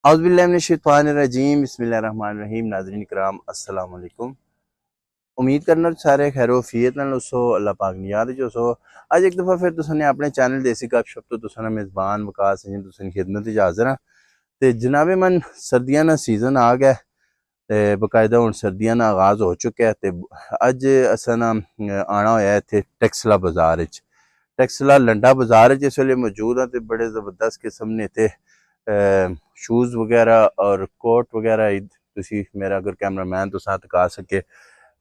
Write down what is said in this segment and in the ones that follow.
औज़ुबिल्लाहिमिनश्शैतानिर्रजीम बिस्मिल्लाहिर्रहमानिर्रहीम। नाज़रीन इकराम अस्सलाम वालेकुम। उम्मीद करना सारे खैरोफियत नाल उस अल्लाह पाक ने याद जो सो अज एक दफ़ा फिर तुसाने अपने चैनल देसी गपशप तो तुसाना मेज़बान वकास सिंह तुसानी खिदमत च हाज़र हाँ। ते जनाबे मन सर्दियां दा सीज़न आ गया ते बकायदा हुण सर्दियां दा आगाज़ हो चुका है। ते अज असां ना आना होया इत्थे टेक्सला बाज़ार विच। टेक्सला लंडा बाज़ार इस वेले मौजूद हाँ ते बड़े ज़बरदस्त किस्म ने इत्थे शूज़ वगैरह और कोट वगैरह तुसी मेरा अगर कैमरामैन तुसां दिखा सके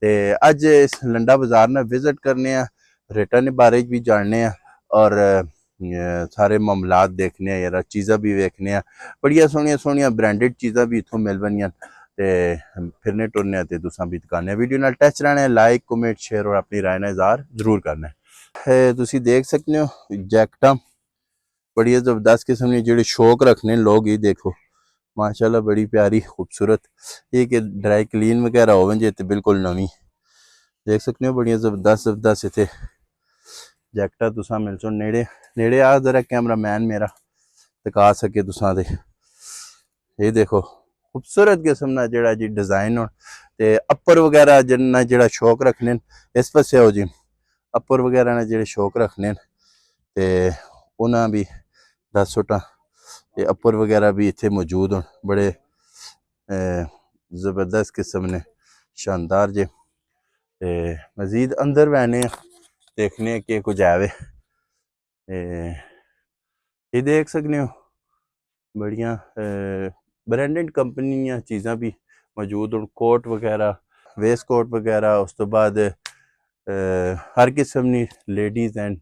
ते अज इस लंडा बाज़ार ना विजिट करने रेटा ने बारे भी जानने और सारे मामलात देखने यार चीज़ां भी वेखने बड़िया सोहनिया सोहनिया ब्रांडेड चीज़ां भी इत्थों मिल बनियां ते फिरने टुरने ते तुसां भी दिखाने वीडियो नाल टच रहने लाइक कमेंट शेयर और अपनी राय ना इज़हार जरूर करना है। तुसी देख सकते हो जैकटां बड़ी जबरदस्त किस्म की जो शौक रखने लोग ही देखो माशाल्लाह बड़ी प्यारी खूबसूरत ये कि ड्राई क्लीन वगैरह होवन जे ते बिल्कुल नवी देख सकते हो बड़िया जबरदस्त जबरदस्त इतने जैकटा तुसा मिल सो नेड़े नेड़े आ जरा कैमरामैन मेरा दिखा सके तुसा दे ये देखो खूबसूरत किस्म ना जड़ा जी डिजाइन हो ते अपर वगैरह जिन्ना जड़ा शौक रखने इस पासे हो जी अपर वगैरह ने जेड़े शौक रखने ते उन्हें भी 10 फुटा ते अपर वगैरह भी इत्थे मौजूद हो बड़े ज़बरदस्त किस्म ने शानदार जे ते मजीद अंदर बहने देखने के कुछ आवे ये देख सकते हो बड़िया ब्रांडेड कंपनी चीज़ां भी मौजूद हो कोट वगैरह वेस्ट कोट वगैरह उस तो बाद हर किस्म की लेडीज़ एंड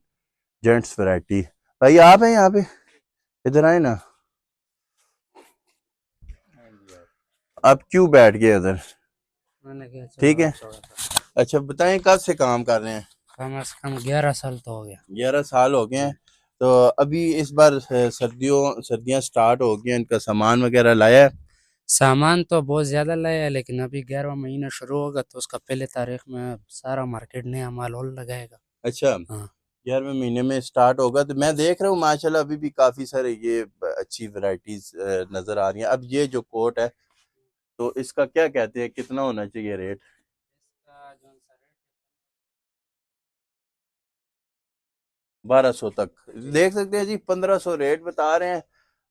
जेंट्स वैरायटी। भाई आप हैं यहाँ पे इधर आए ना आप क्यों बैठ गए उधर ठीक है। अच्छा बताएं कब से काम कर रहे हैं? कम से कम 11 साल तो हो गया। 11 साल हो गए हैं। तो अभी इस बार सर्दियां स्टार्ट हो गई हैं इनका सामान वगैरह लाया है? सामान तो बहुत ज़्यादा लाया है लेकिन अभी 11वां महीना शुरू होगा तो उसका पहले तारीख में सारा मार्केट नया माल और लगाएगा। अच्छा हाँ 11वें महीने में स्टार्ट होगा तो मैं देख रहा हूँ माशाल्लाह अभी भी काफ़ी सारे ये अच्छी वैरायटीज नज़र आ रही हैं। अब ये जो कोट है तो इसका क्या कहते हैं कितना होना चाहिए रेट? 1200 तक देख सकते हैं जी 1500 रेट बता रहे हैं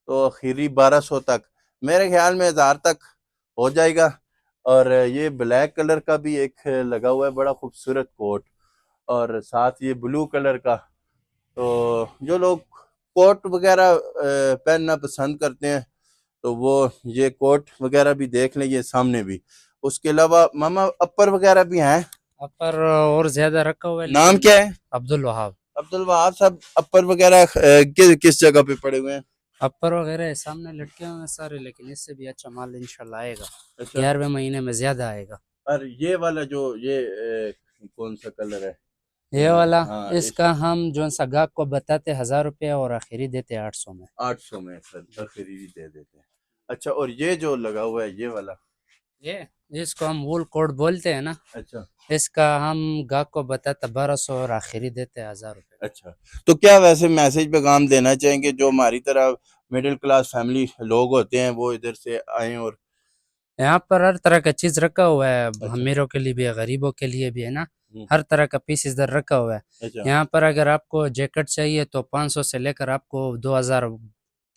तो आखिरी 1200 तक मेरे ख्याल में 1000 तक हो जाएगा। और ये ब्लैक कलर का भी एक लगा हुआ है बड़ा खूबसूरत कोट और साथ ये ब्लू कलर का। तो जो लोग कोट वगैरह पहनना पसंद करते हैं तो वो ये कोट वगैरह भी देख लें ये सामने भी। उसके अलावा मामा अपर वगैरह भी हैं? अपर और ज़्यादा रखा हुआ है। नाम क्या है? अब्दुल वहाब। अब्दुल वहाब साहब अपर वगैरह किस जगह पे पड़े हुए हैं? अपर वगैरह सामने लटके हुए हैं सारे लेकिन इससे भी अच्छा माल इंशाल्लाह आएगा। अच्छा 11वें महीने में ज़्यादा आएगा। और ये वाला जो ये कौन सा कलर है? ये वाला हाँ इसका हम जो सा गाहक को बताते 1000 रुपया और आखिरी देते 800 में। 800 में सर आखिरी दे देते हैं। अच्छा और ये जो लगा हुआ है ये वाला ये जिसको हम वूल कोट बोलते हैं ना अच्छा इसका हम गाहक को बताते 1200 और आखिरी देते 1000 रुपये। अच्छा तो क्या वैसे मैसेज पैगाम देना चाहेंगे जो हमारी तरह मिडिल क्लास फैमिली लोग होते हैं वो इधर से आए और यहाँ पर हर तरह का चीज रखा हुआ है। अच्छा अमीरों के लिए भी है गरीबों के लिए भी है ना। हम्म, हर तरह का पीस इधर रखा हुआ है। अच्छा यहाँ पर अगर आपको जैकेट चाहिए तो 500 से लेकर आपको 2000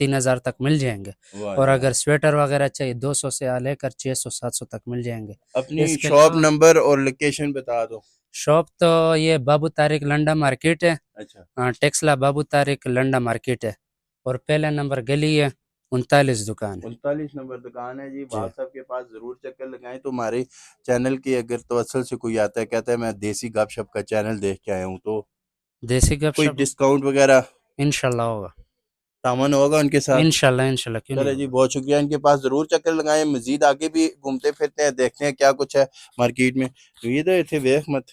3000 तक मिल जाएंगे। वाह और जी अगर स्वेटर वगैरह चाहिए 200 से लेकर 600 700 तक मिल जाएंगे। अपनी इसके शॉप अलावा नंबर और लोकेशन बता दो। शॉप तो ये बाबू तारिक लंडा मार्केट है। अच्छा टेक्सला बाबू तारिक लंडा मार्केट है। और पहला नंबर गली है 39 दुकान है 39 नंबर दुकान है जी। जी। व्हाट्सएप के पास जरूर चक्कर लगाएं। तो हमारे चैनल की अगर तवसल से कोई आता है कहता है मैं देसी गपशप का चैनल देख के आया हूँ तो देसी कोई गपशप डिस्काउंट वगैरह इंशाल्लाह होगा। सामान होगा उनके साथ? इंशाल्लाह इंशाल्लाह क्यों नहीं चले जी होगा। बहुत शुक्रिया इनके पास जरूर चक्कर लगाएं। मजीद आगे भी घूमते फिरते हैं देखते हैं क्या कुछ है मार्केट में। तो ये तो इतने वेख मत